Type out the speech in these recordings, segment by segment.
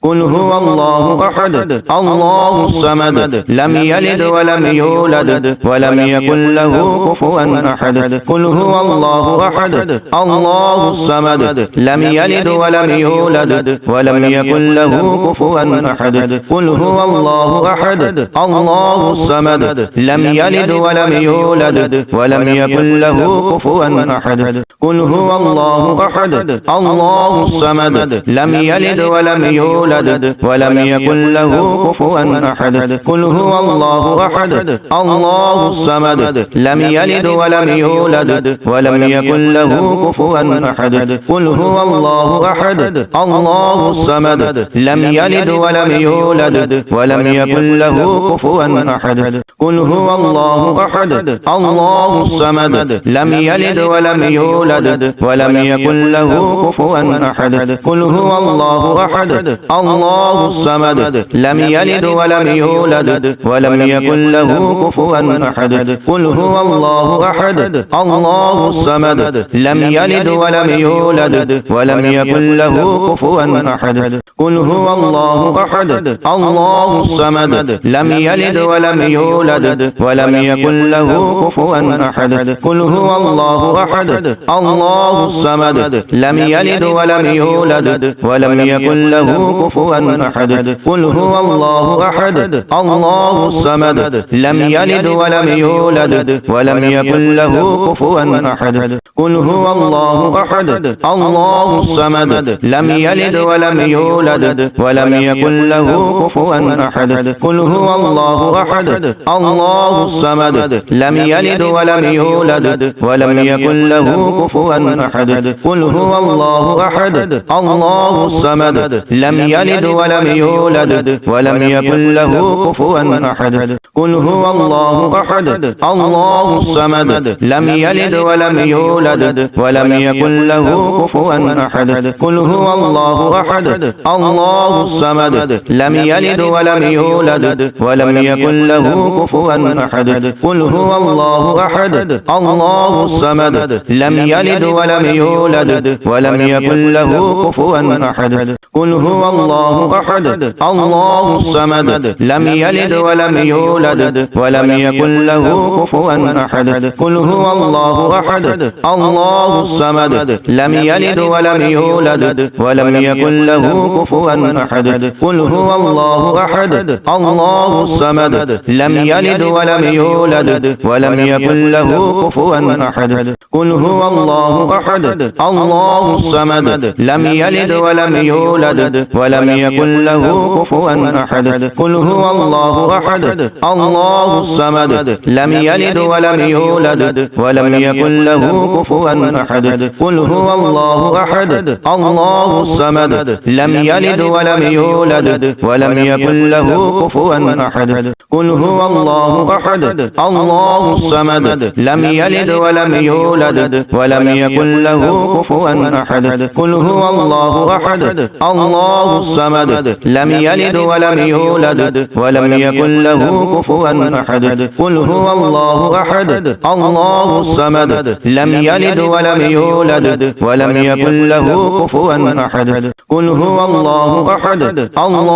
قل هو الله أحد الله الصمد لم يلد ولم يولد ولم يكن له كفوا أحد قل هو الله أحد الله الصمد لم يلد ولم يولد ولم يكن له كفوا أحد قل هو الله أحد الله الصمد لم يلد ولم يولد ولم يكن له كفوا أحد قل هو الله أحد الله الصمد لم يلد ولم يولد ولم يكن له كفوا أحد قل هو الله أحد الله الصمد لم يلد ولم يولد ولم يكن له كفوا أحد قل هو الله أحد الله الصمد لم يلد ولم يولد ولم يكن له كفوا أحد قل هو الله أحد الله الصمد لم يلد ولم يولد ولم يكن له كفوا أحد قل هو الله أحد الله الصمد لم يلد ولم يولد ولم يكن له كفوا أحد قل هو الله أحد الله الصمد لم يلد ولم يولد ولم يكن له كفوا أحد قل هو الله أحد الله الصمد لم يلد ولم يولد ولم يكن له كفوا أحد قل هو الله أحد الله الصمد لم يلد ولم يولد ولم يكن له كفوا أحد قل هو الله أحد الله الصمد لم يلد ولم يولد ولم يكن له كفوا أحد قل هو الله أحد الله الصمد لم يلد ولم يولد ولم يكن له كفوا أحد قل هو الله أحد الله الصمد لم يلد ولم يولد ولم يكن له كفوا أحد قل هو الله أحد الله الصمد لم يلد ولم يولد ولم يكن له كفوا أحد قل هو الله أحد الله الصمد لم يلد ولم يولد ولم يكن له كفوا أحد قل هو الله أحد الله الصمد لم يلد ولم يولد ولم يكن له كفوا أحد قل هو الله أحد الله الصمد لم يلد ولم يولد ولم يكن له كفوا أحد قل هو الله أحد الله الصمد لم يلد ولم يولد ولم يكن له كفوا أحد قل هو الله أحد الله الصمد لم يلد ولم يولد ولم يكن له كفوا أحد قل هو الله أحد الله الصمد لم يلد ولم يولد ولم يكن له كفوا أحد قل هو الله أحد الله الصمد لم يلد ولم يولد ولم يكن له كفوا أحد قل هو الله أحد الله الصمد لم يلد ولم يولد ولم يكن له كفوا أحد قل هو الله أحد الله الصمد لم يلد ولم يولد ولم يكن له كفوا أحد قل هو الله أحد الله الصمد لم يلد ولم يولد ولم يكن له كفوا أحد قل هو الله أحد الله الصمد لم يلد ولم يولد ولم يكن له كفوا أحد قل هو الله أحد الله الصمد لم يلد ولم يولد ولم يكن له كفوا أحد قل هو الله أحد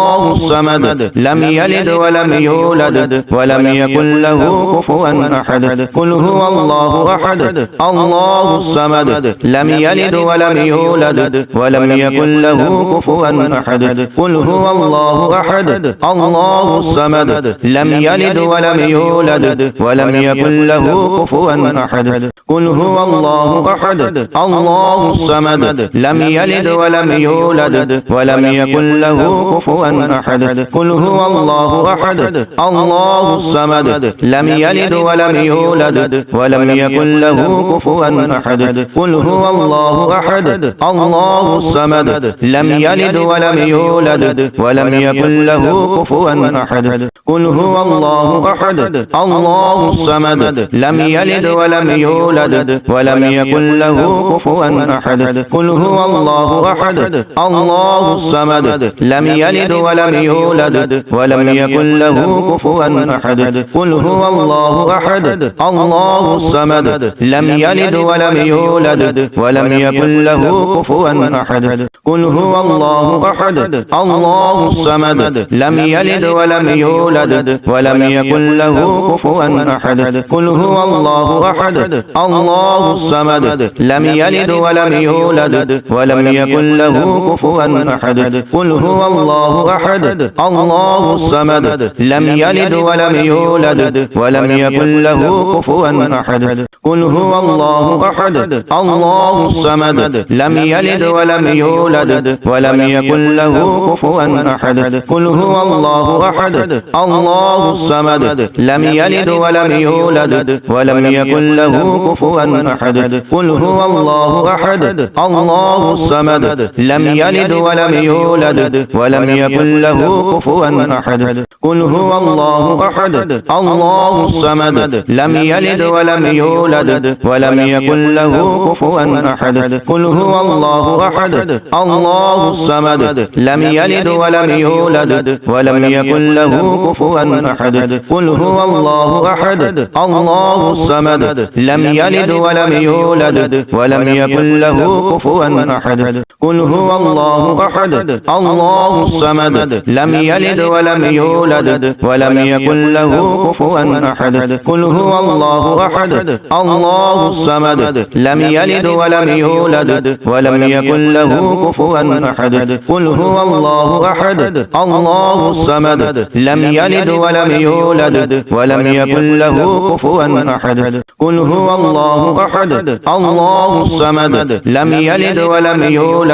الله الصمد لم يلد ولم يولد ولم يكن له كفوا أحد قل هو الله أحد الله الصمد لم يلد ولم يولد ولم يكن له كفوا أحد قل هو الله أحد الله الصمد لم يلد ولم يولد ولم يكن له كفوا أحد قل هو الله أحد الله الصمد لم يلد ولم يولد ولم يكن له كفوا أحد قل هو الله أحد الله الصمد لم يلد ولم يولد ولم يكن له كفوا أحد قل هو الله أحد الله الصمد لم يلد ولم يولد ولم يكن له كفوا أحد قل هو الله أحد الله الصمد لم يلد ولم يولد ولم يكن له كفوا أحد قل هو الله أحد الله الصمد لم يلد ولم يولد ولم يكن له كفوا أحد قل هو الله أحد الله الصمد لم يلد ولم يولد ولم يكن له كفوا أحد قل هو الله أحد أحد الله الصمد لم يلد ولم يولد ولم يكن له كفوا أحد قل هو الله أحد الله الصمد لم يلد ولم يولد ولم يكن له كفوا أحد قل هو الله أحد الله الصمد لم يلد ولم يولد ولم يكن له كفوا أحد قل هو الله أحد الله الصمد لم يلد ولم يولد ولم يكن له كفوا أحد قل هو الله أحد الله الصمد لم يلد ولم يولد ولم يكن له كفوا أحد قل هو الله أحد الله الصمد لم يلد ولم يولد ولم يكن له كفوا أحد قل هو الله أحد الله الصمد لم يلد ولم يولد ولم يكن له كفوا أحد قل هو الله أحد الله الصمد لم يلد ولم يولد ولم يكن له كفوا أحد قل هو الله أحد الله الصمد لم يلد ولم يولد ولم يكن له كفوا أحد قل هو الله أحد الله الصمد لم يلد ولم يولد ولم يكن له كفوا أحد قل هو الله أحد الله الصمد لم يلد ولم يولد ولم يكن له كفوا أحد قل هو الله أحد الله الصمد لم يلد ولم يولد ولم يكن له كفوا أحد قل هو الله أحد الله الصمد لم يلد ولم يولد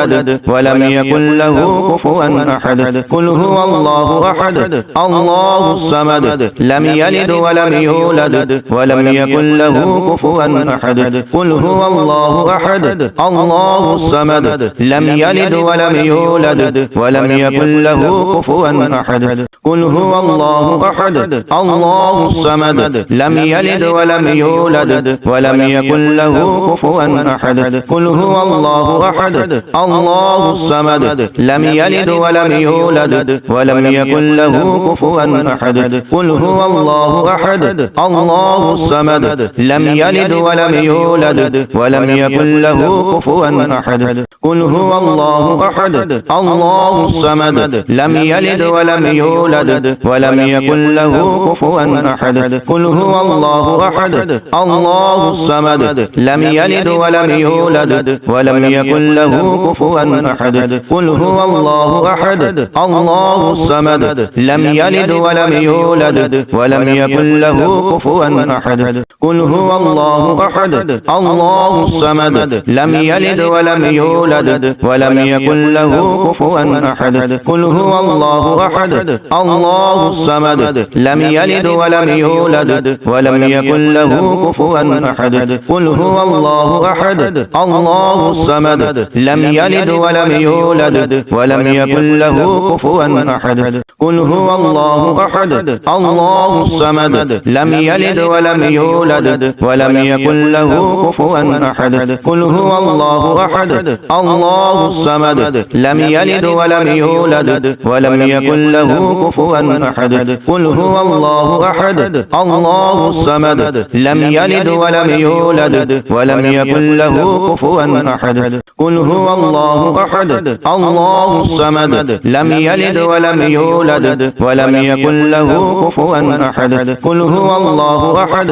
ولم يكن له كفوا أحد قل هو الله أحد الله الصمد لم يلد ولم يولد ولم يكن له كفوا أحد قل هو الله أحد الله الصمد لم يلد ولم يولد ولم يكن له كفوا أحد قل هو الله أحد الله الصمد لم يلد ولم يولد ولم يكن له كفوا أحد قل هو الله أحد الله الصمد لم يلد ولم يولد ولم يكن له كفوا أحد قل هو الله أحد الله الصمد لم يلد ولم يولد ولم يكن له كفوا أحد قل هو الله أحد الله الصمد لم يلد ولم يولد ولم يكن له كفوا أحد قل هو الله أحد الله الصمد لم يلد ولم يولد ولم يكن له كفوا أحد قل هو الله أحد الله الصمد لم يلد ولم يولد ولم يكن له كفوا أحد قل هو الله أحد الله الصمد لم يلد ولم يولد ولم يكن له كفوا أحد قل هو الله أحد الله الصمد لم يلد ولم يولد ولم يكن له كفوا أحد قل هو الله أحد الله الصمد لم يلد ولم يولد ولم يكن له كفوا أحد قل هو الله أحد الله الصمد لم يلد ولم يولد ولم يكن له كفوا أحد قل هو الله أحد الله الصمد لم يلد ولم يولد ولم يكن له كفوا أحد قل هو الله أحد الله الصمد لم يلد ولم يولد ولم يكن له كفوا أحد قل هو الله أحد الله الصمد لم يلد ولم يولد ولم يكن له كفوا أحد قل هو الله أحد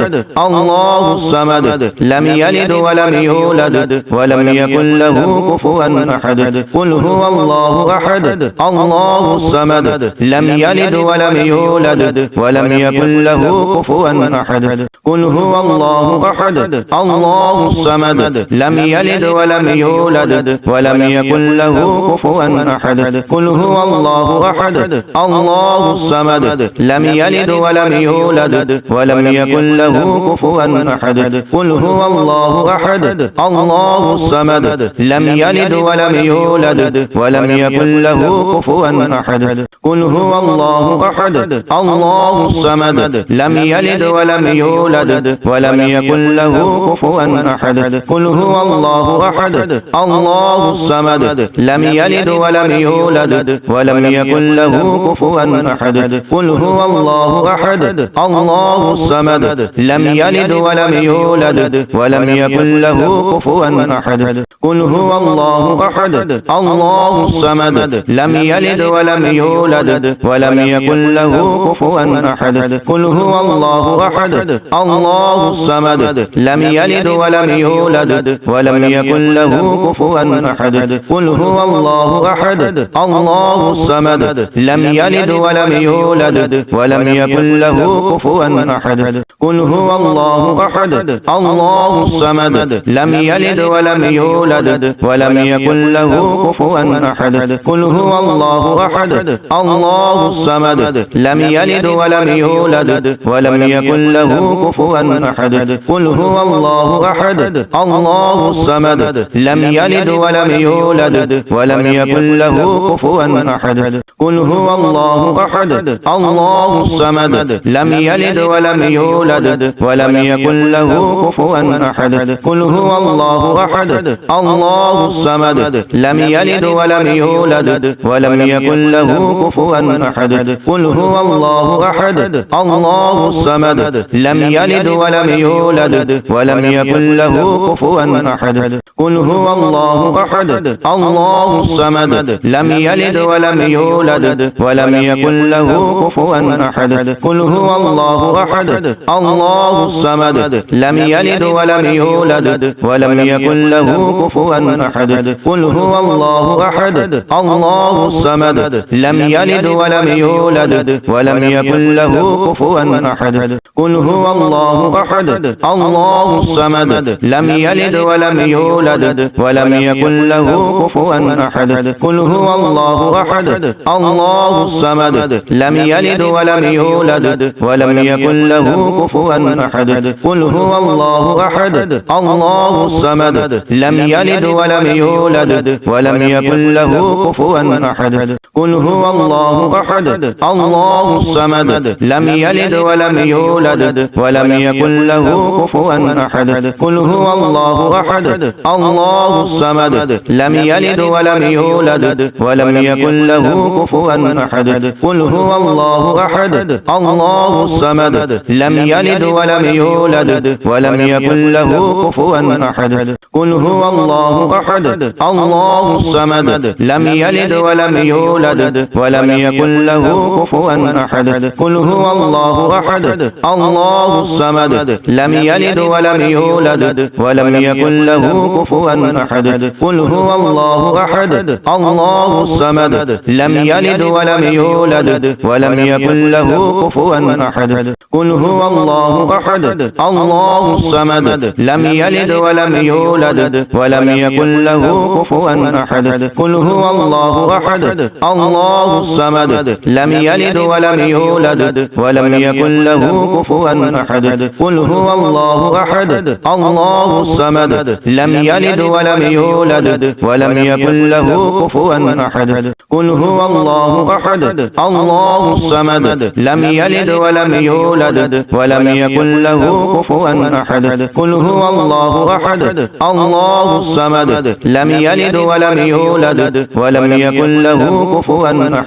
الله الصمد لم يلد ولم يولد ولم يكن له كفوا أحد قل هو الله أحد الله الصمد لم يلد ولم يولد ولم يكن له كفوا أحد قل هو الله أحد الله الصمد لم يلد ولم يولد ولم يكن له كفوا أحد قل هو الله أحد الله الصمد لم يلد ولم يولد ولم يكن له كفوا أحد قل هو الله أحد الله الصمد لم يلد ولم يولد ولم يكن له كفوا أحد قل هو الله أحد الله الصمد لم يلد ولم يولد ولم يكن له كفوا أحد قل هو الله أحد الله الصمد لم يلد ولم يولد ولم يكن له كفوا أحد قل هو الله أحد الله الصمد لم يلد ولم يولد ولم يكن له كفوا أحد قل هو الله أحد الله الصمد الصمد لم يلد ولم يولد ولم يكن له كفوا أحد قل هو الله أحد الله الصمد لم يلد ولم يولد ولم يكن له كفوا أحد قل هو الله أحد الله الصمد لم يلد ولم يولد ولم يكن له كفوا أحد قل هو الله أحد الله الصمد لم يلد ولم يولد ولم يكن له كفوا أحد قل هو الله أحد الله الصمد لم يلد ولم يولد ولم يكن له كفوا أحد قل هو الله أحد الله الصمد لم يلد ولم يولد ولم يكن له كفوا أحد قل هو الله أحد الله الصمد لم يلد ولم يولد ولم يكن له كفوا أحد قل هو الله أحد الله الصمد لم يلد ولم يولد ولم يكن له كفوا أحد قل هو الله أحد الله الصمد لم يلد ولم يولد ولم يكن له كفوا أحد قل هو الله أحد الله الصمد لم يلد ولم يولد ولم يكن له كفوا أحد قل هو الله أحد الله الصمد لم يلد ولم يولد ولم يكن له كفوا أحد قل هو الله أحد الله الصمد لم يلد ولم يولد ولم يكن له كفوا أحد قل هو الله أحد الله الصمد لم يلد ولم يولد ولم يكن له كفوا أحد قل هو الله أحد الله الصمد لم يلد ولم يولد ولم يكن له كفوا أحد قل هو الله أحد الله الصمد لم يلد ولم يولد ولم يكن له كفوا أحد قل هو الله أحد الله الصمد لم يلد ولم يولد ولم يكن له كفوا أحد قل هو الله أحد الله الصمد لم يلد ولم يولد ولم يكن له كفوا أحد قل هو الله أحد الله الصمد لم يلد ولم يولد ولم يكن له كفوا أحد قل هو الله أحد الله الصمد لم يلد ولم يولد ولم يكن له كفوا أحد قل هو الله أحد الله الصمد لم يلد ولم يولد ولم يكن له كفوا أحد قل هو الله أحد الله الصمد لم يلد ولم يولد ولم يكن له كفوا أحد قل هو الله أحد الله الصمد لم يلد ولم يولد ولم يكن له كفوا أحد قل هو الله أحد الله الصمد لم يلد ولم يولد ولم يكن له كفوا أحد قل هو الله أحد الله الصمد لم يلد ولم يولد ولم يكن له كفوا أحد قل هو الله أحد الله الصمد لم يلد ولم يولد ولم يكن له كفوا أحد قل هو الله أحد الله الصمد لم يلد ولم يولد ولم يكن له كفوا أحد قل هو الله أحد الله الصمد لم يلد ولم يولد ولم يكن له كفوا أحد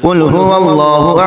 قل هو الله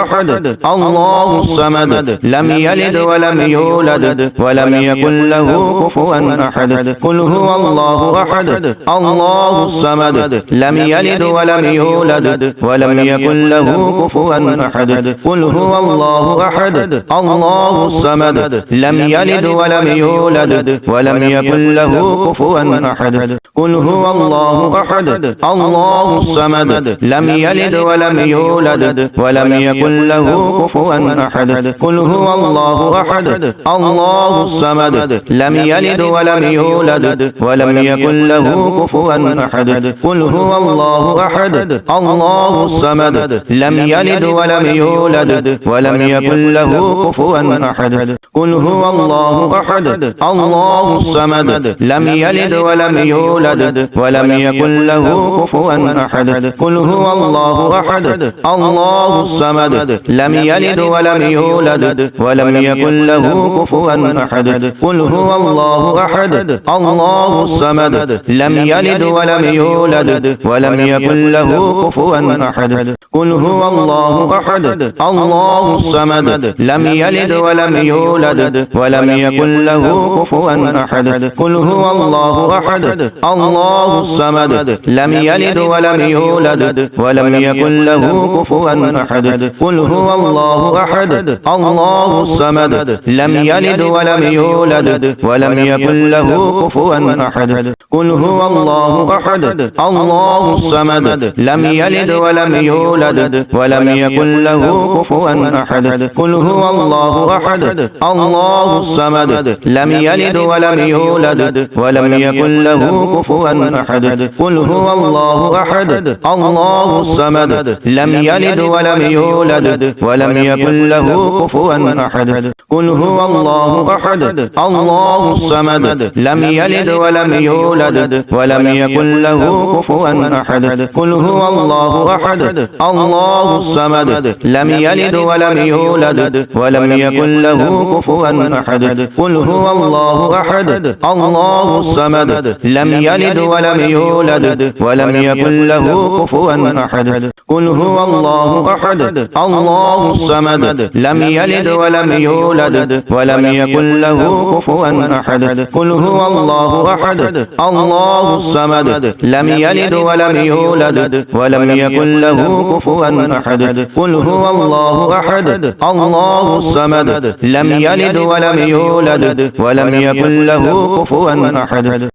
أحد الله الصمد لم يلد ولم يولد ولم يكن له كفوا أحد قل هو الله أحد الله الصمد لم يلد ولم يولد ولم يكن له كفوا أحد قل هو الله أحد الله الصمد لم يلد ولم يولد ولم يكن له كفوا أحد قل هو الله أحد الله الصمد لم يلد ولم يولد ولم يكن له كفوا أحد قل هو الله أحد الله الصمد لم يلد ولم يولد ولم يكن له كفوا أحد قل هو الله أحد الله الصمد لم يلد ولم يولد ولم يكن له كفوا أحد قل هو الله أحد الله الصمد لم يلد ولم يولد ولم يكن له كفوا أحد قل هو الله أحد الله الصمد لم يلد ولم يولد ولم يكن له كفوا أحد قل هو الله أحد الله الصمد لم يلد ولم يولد ولم يكن له كفوا أحد قل هو الله أحد الله الصمد لم يلد ولم يولد ولم يكن له كفوا أحد قل هو الله أحد الله الصمد لم يلد ولم يولد ولم يكن له كفوا أحد قل هو الله أحد الله الصمد لم يلد ولم يولد ولم يكن له كفوا أحد قل هو الله أحد الله الصمد لم يلد ولم يولد ولم يكن له كفوا أحد قل هو الله أحد الله الصمد لم يلد ولم يولد ولم يكن له كفوا أحد قل هو الله أحد الله الصمد لم يلد ولم يولد ولم يكن له كفوا أحد قل هو الله أحد الله الصمد لم يلد ولم يولد ولم يكن له كفوا أحد قل هو الله أحد الله الصمد لم يلد ولم يولد ولم يكن له كفوا أحد قل هو الله أحد الله الصمد لم يلد ولم يولد ولم يكن له كفوا أحد قل هو الله أحد الله الصمد لم يلد ولم يولد ولم يكن له كفوا أحد قل هو الله أحد الله الصمد لم يلد ولم يولد ولم يكن له كفوا أحد قل هو الله أحد الله الصمد لم يلد ولم يولد ولم يكن له كفوا أحد